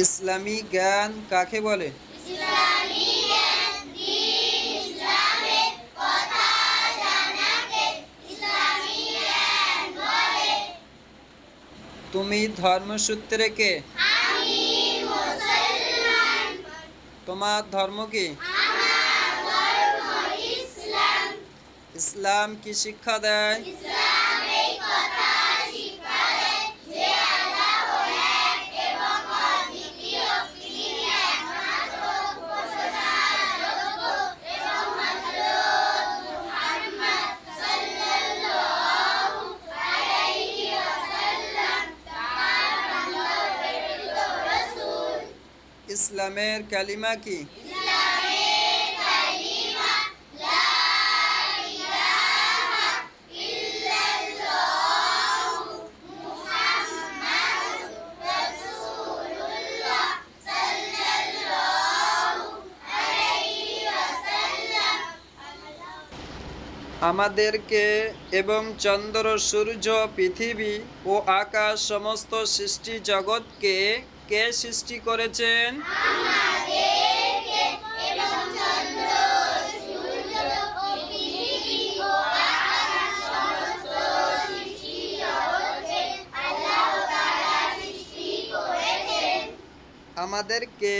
ইসলামী জ্ঞান কাকে বলে? ইসলামী জ্ঞান দ্বীন ইসলামের কথা জানাকে ইসলামী জ্ঞান বলে। তুমি ধর্মসূত্রে কে? আমি মুসলমান। তোমার ধর্ম কি? আমার ধর্ম ইসলাম। ইসলাম কি শিক্ষা দেয়? ইসলাম এই কথা শিক্ষা দেয় যে আল্লাহ এক এবং অদ্বিতীয়, তিনি একমাত্র উপাসনাযোগ্য এবং হযরত মুহাম্মদ সাল্লাল্লাহু আলাইহি ওয়াসাল্লাম তাঁর বান্দা প্রেরিত রাসূল। ইসলামের কালিমা কি? ইসলামের কালিমা লা ইলাহা ইল্লাল্লাহু মুহাম্মাদুর রাসূলুল্লাহ সাল্লাল্লাহু আলাইহি ওয়াসাল্লাম। আমাদেরকে এবং চন্দ্র, সূর্য, পৃথিবী ও আকাশ সমস্ত সৃষ্টি জগৎকে কে সৃষ্টি করেছেন? আমাদেরকে এবং চন্দ্র, সূর্য ও পৃথিবী ও আকাশ সমস্ত সৃষ্টি জগৎকে আল্লাহ তাআলা সৃষ্টি করেছেন। আমাদেরকে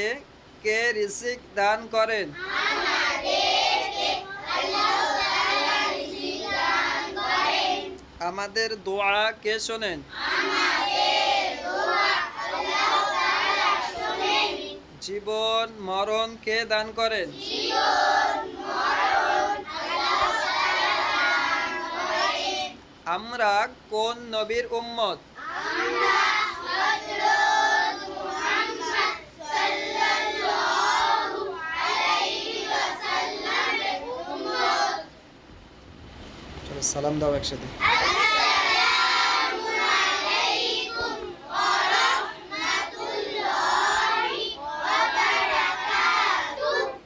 কে রিজিক দান করেন? আমাদেরকে আল্লাহ তাআলা রিজিক দান করেন। আমাদের দোয়া কে শোনেন? আমাদের দোয়া আল্লাহ তাআলা শোনেন। জীবন মরণ কে দান করেন? জীবন মরণ আল্লাহ তাআলা দান করেন। আমরা কোন নবীর উম্মত? আমরা হযরত মুহাম্মদ সাল্লাল্লাহু আলাইহি ওয়াসাল্লামের উম্মত। চলো সালাম দাও একসাথে।